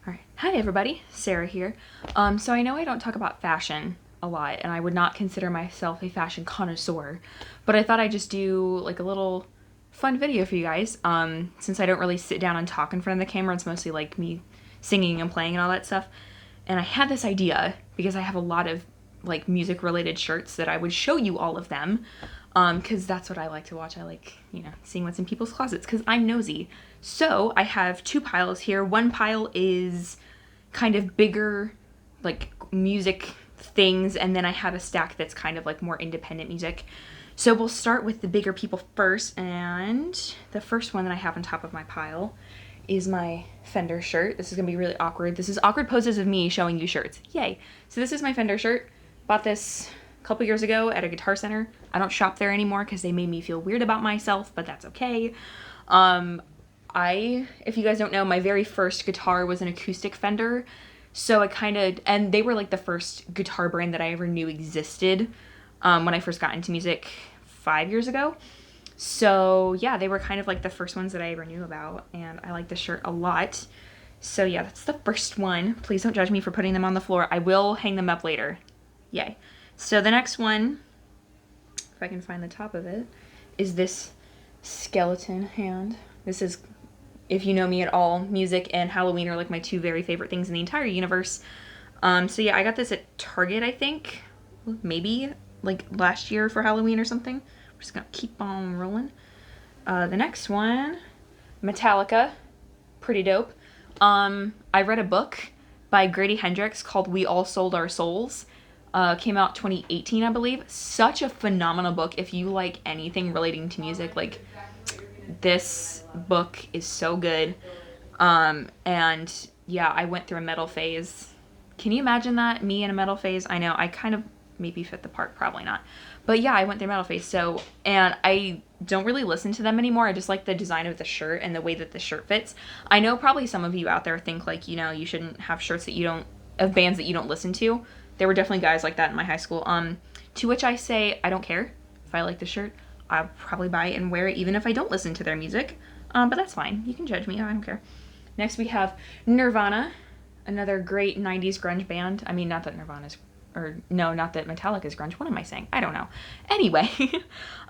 All right. Hi, everybody. Sarah here. So I know I don't talk about fashion a lot, and I would not consider myself a fashion connoisseur, but I thought I'd just do like a little fun video for you guys. Since I don't really sit down and talk in front of the camera, it's mostly like me singing and playing and all that stuff. And I had this idea because I have a lot of like music related shirts that I would show you all of them. Because that's what I like to watch. I like, seeing what's in people's closets because I'm nosy. So I have two piles here. One pile is kind of bigger, like music things, and then I have a stack that's kind of like more independent music. So we'll start with the bigger people first, and the first one that I have on top of my pile is my Fender shirt. This is gonna be really awkward. This is awkward poses of me showing you shirts. Yay. So this is my Fender shirt. Bought this a couple years ago at a Guitar Center. I don't shop there anymore because they made me feel weird about myself, but that's okay. If you guys don't know, my very first guitar was an acoustic Fender. So and they were like the first guitar brand that I ever knew existed when I first got into music 5 years ago. So yeah, they were kind of like the first ones that I ever knew about, and I like this shirt a lot. So yeah, that's the first one. Please don't judge me for putting them on the floor. I will hang them up later. Yay. So the next one, if I can find the top of it, is this skeleton hand. This is, if you know me at all, music and Halloween are like my two very favorite things in the entire universe. So yeah, I got this at Target, I think. Maybe like last year for Halloween or something. We're just gonna keep on rolling. The next one, Metallica. Pretty dope. I read a book by Grady Hendrix called We All Sold Our Souls. Came out 2018, I believe. Such a phenomenal book. If you like anything relating to music, like, this book is so good. And yeah, I went through a metal phase. Can you imagine that? Me in a metal phase? I know, I kind of maybe fit the part, probably not. But yeah, I went through metal phase, and I don't really listen to them anymore. I just like the design of the shirt and the way that the shirt fits. I know probably some of you out there think like, you shouldn't have shirts of bands that you don't listen to. There were definitely guys like that in my high school. To which I say, I don't care. If I like the shirt, I'll probably buy it and wear it even if I don't listen to their music. But that's fine. You can judge me. I don't care. Next we have Nirvana, another great 90s grunge band. I mean, not that not that Metallica's grunge. What am I saying? I don't know. Anyway,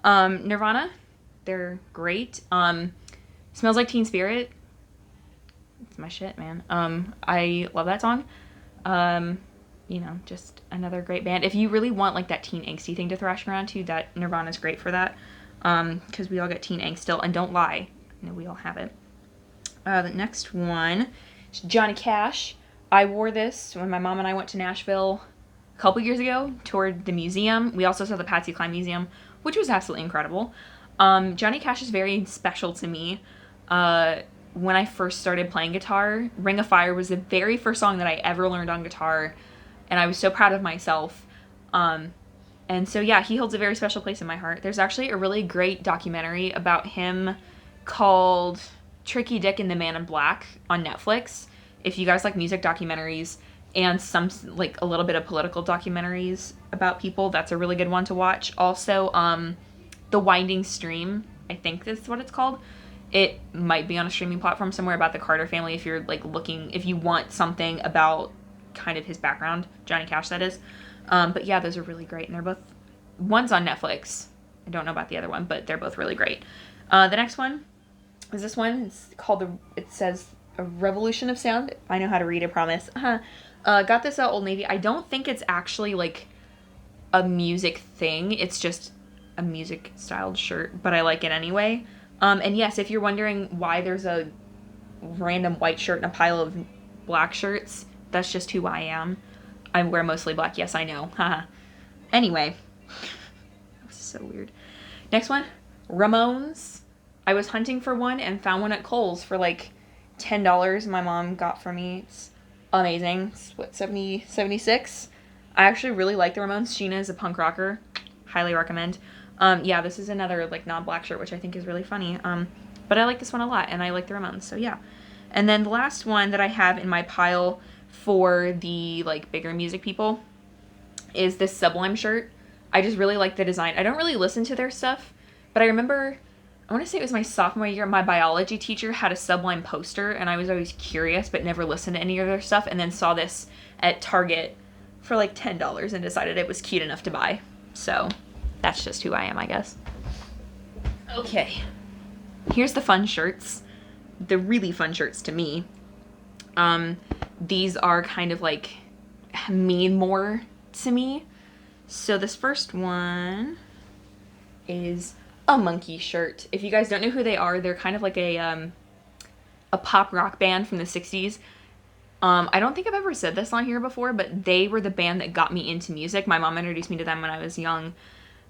Nirvana, they're great. Smells Like Teen Spirit. It's my shit, man. I love that song. Just another great band. If you really want like that teen angsty thing to thrash around to, that Nirvana's great for that. Because we all get teen angst still, and don't lie. We all have it. The next one is Johnny Cash. I wore this when my mom and I went to Nashville a couple years ago, toured the museum. We also saw the Patsy Cline Museum, which was absolutely incredible. Johnny Cash is very special to me. When I first started playing guitar, Ring of Fire was the very first song that I ever learned on guitar, and I was so proud of myself. And so yeah, he holds a very special place in my heart. There's actually a really great documentary about him called Tricky Dick and the Man in Black on Netflix. If you guys like music documentaries and some like a little bit of political documentaries about people, that's a really good one to watch. Also, The Winding Stream, I think that's what it's called. It might be on a streaming platform somewhere, about the Carter family, if you're like if you want something about kind of his background, Johnny Cash that is. But yeah, those are really great, and one's on Netflix. I don't know about the other one, but they're both really great. The next one is this one. It says A Revolution of Sound. I know how to read, I promise. Got this at Old Navy. I don't think it's actually like a music thing. It's just a music styled shirt, but I like it anyway. And yes, if you're wondering why there's a random white shirt in a pile of black shirts, that's just who I am. I wear mostly black. Yes, I know. Haha. Anyway. That was so weird. Next one. Ramones. I was hunting for one and found one at Kohl's for like $10 my mom got for me. It's amazing. It's what, 76? I actually really like the Ramones. Sheena is a punk rocker. Highly recommend. Yeah, this is another like non-black shirt, which I think is really funny. But I like this one a lot, and I like the Ramones, so yeah. And then the last one that I have in my pile for the like bigger music people is this Sublime shirt. I just really like the design. I don't really listen to their stuff, but I remember I want to say it was my sophomore year, my biology teacher had a Sublime poster, and I was always curious but never listened to any of their stuff, and then saw this at Target for like $10 and decided it was cute enough to buy. So that's just who I am, I guess. Okay, here's the fun shirts. The really fun shirts to me. These are kind of like mean more to me. So this first one is a Monkey shirt. If you guys don't know who they are, they're kind of like a pop rock band from the 60s. I don't think I've ever said this on here before, but they were the band that got me into music. My mom introduced me to them when I was young,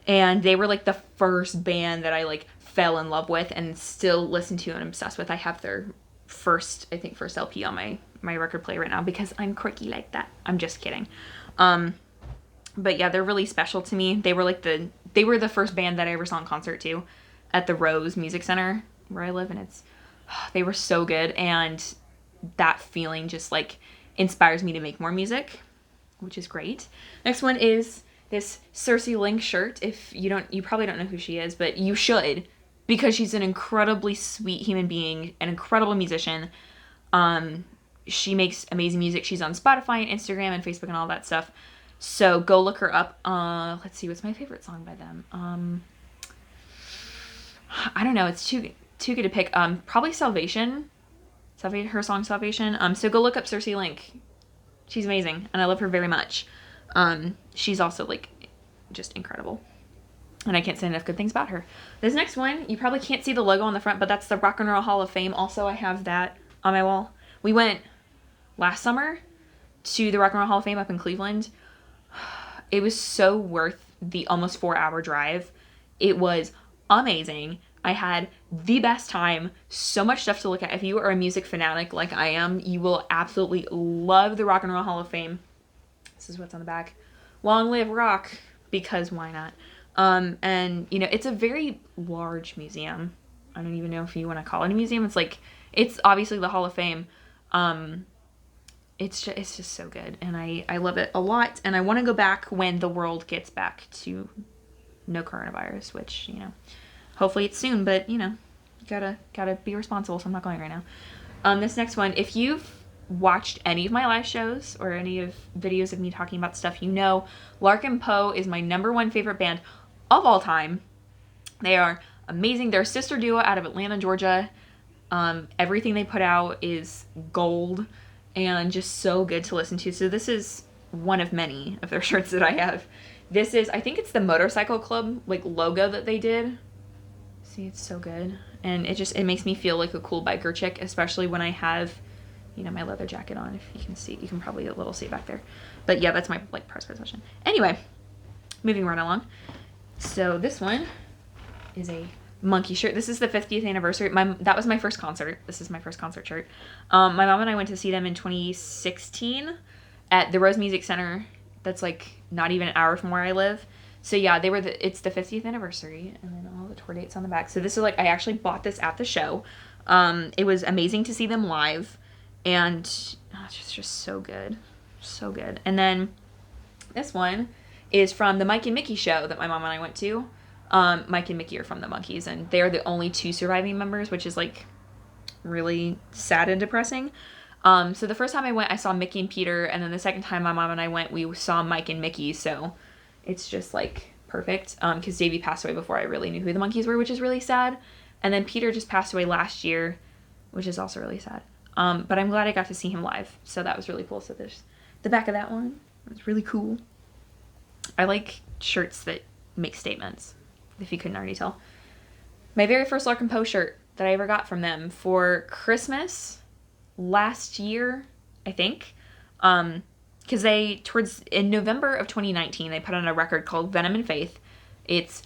and they were like the first band that I like fell in love with and still listen to and I'm obsessed with. I have their first LP on my record player right now because I'm quirky like that. I'm just kidding. But yeah, they're really special to me. They were the first band that I ever saw in concert too, at the Rose Music Center where I live, and they were so good, and that feeling just like inspires me to make more music, which is great. Next one is this Cersei Link shirt. If you probably don't know who she is, but you should, because she's an incredibly sweet human being, an incredible musician. She makes amazing music. She's on Spotify and Instagram and Facebook and all that stuff. So go look her up. Let's see, what's my favorite song by them? I don't know. It's too good to pick. Probably Salvation. Her song Salvation. So go look up Cersei Link. She's amazing, and I love her very much. She's also like just incredible, and I can't say enough good things about her. This next one, you probably can't see the logo on the front, but that's the Rock and Roll Hall of Fame. Also, I have that on my wall. We went last summer to the Rock and Roll Hall of Fame up in Cleveland. It was so worth the almost 4-hour drive. It was amazing. I had the best time. So much stuff to look at. If you are a music fanatic like I am, you will absolutely love the Rock and Roll Hall of Fame. This is what's on the back. Long live rock, because why not? And it's a very large museum. I don't even know if you want to call it a museum. It's obviously the Hall of Fame. It's just so good, and I love it a lot, and I want to go back when the world gets back to no coronavirus, which, hopefully it's soon, but, gotta be responsible, so I'm not going right now. This next one, if you've watched any of my live shows or any of videos of me talking about stuff, Larkin Poe is my #1 favorite band of all time. They are amazing. They're a sister duo out of Atlanta, Georgia. Everything they put out is gold and just so good to listen to. So this is one of many of their shirts that I have. This is, I think it's the Motorcycle Club logo that they did. See, it's so good. And it makes me feel like a cool biker chick, especially when I have, my leather jacket on. If you can see, you can probably a little see it back there. But yeah, that's my prized possession. Anyway, moving right along. So this one is a monkey shirt. This is the 50th anniversary. That was my first concert. This is my first concert shirt. My mom and I went to see them in 2016 at the Rose Music Center. That's not even an hour from where I live. So yeah, it's the 50th anniversary, and then all the tour dates on the back. So this is I actually bought this at the show. It was amazing to see them live, and it's just so good. So good. And then this one is from the Mike and Mickey show that my mom and I went to. Mike and Mickey are from the Monkees, and they are the only 2 surviving members, which is really sad and depressing. So the first time I went, I saw Mickey and Peter, and then the second time my mom and I went, we saw Mike and Mickey. So it's just perfect. Because Davey passed away before I really knew who the Monkees were, which is really sad. And then Peter just passed away last year, which is also really sad. But I'm glad I got to see him live, so that was really cool. So there's the back of that one. It's really cool. I like shirts that make statements, if you couldn't already tell. My very first Larkin Poe shirt that I ever got from them for Christmas last year, I think. Because in November of 2019, they put on a record called Venom and Faith. It's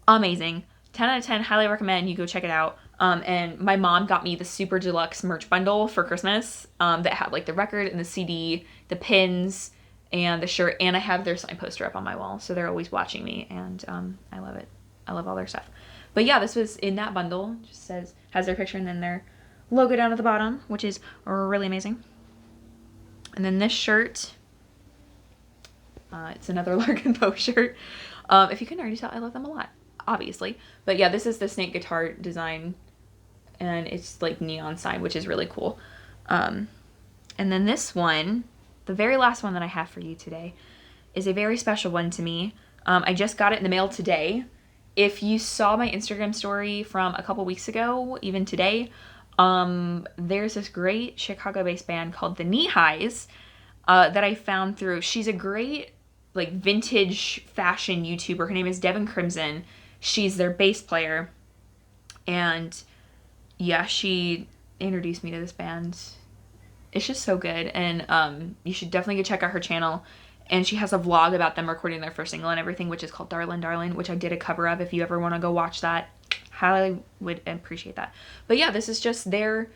amazing. 10 out of 10, highly recommend you go check it out. And my mom got me the super deluxe merch bundle for Christmas that had the record and the CD, the pins, and the shirt, and I have their sign poster up on my wall, so they're always watching me, and I love it. I love all their stuff. But yeah, this was in that bundle. Just has their picture and then their logo down at the bottom, which is really amazing. And then this shirt, it's another Larkin Poe shirt. If you couldn't already tell, I love them a lot. obviously. But yeah, this is the snake guitar design, and it's like neon sign, which is really cool. And then this one, the very last one that I have for you today, is a very special one to me. I just got it in the mail today. If you saw my Instagram story from a couple weeks ago, even today, there's this great Chicago-based band called the Knee Highs that I found through. She's a great like vintage fashion YouTuber. Her name is Devin Crimson. She's their bass player. And yeah, she introduced me to this band. It's just so good. And you should definitely go check out her channel. And she has a vlog about them recording their first single and everything, which is called Darlin' Darlin', which I did a cover of. If you ever want to go watch that, highly would appreciate that. But yeah, this is just their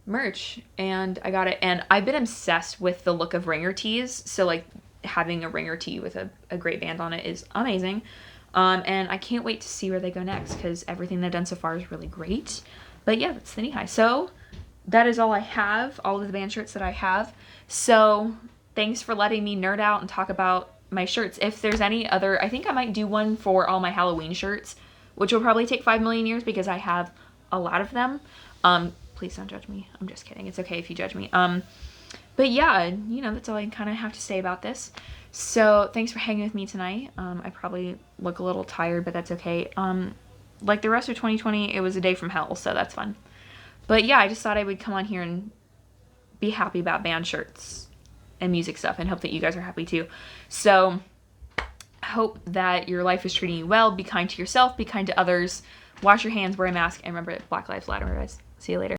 merch, and I got it. And I've been obsessed with the look of ringer tees. So like having a ringer tee with a great band on it is amazing. And I can't wait to see where they go next, because everything they've done so far is really great. But yeah, that's the Knee High. So that is all I have, all of the band shirts that I have. So thanks for letting me nerd out and talk about my shirts. If there's any other, I think I might do one for all my Halloween shirts, which will probably take 5 million years because I have a lot of them. Please don't judge me. I'm just kidding. It's okay if you judge me. But yeah, you know, that's all I kind of have to say about this. So thanks for hanging with me tonight. I probably look a little tired, but that's okay. Like the rest of 2020, it was a day from hell, so that's fun. But yeah, I just thought I would come on here and be happy about band shirts and music stuff, and hope that you guys are happy too. So I hope that your life is treating you well. Be kind to yourself, be kind to others, wash your hands, wear a mask, and remember that Black Lives Matter, guys. See you later.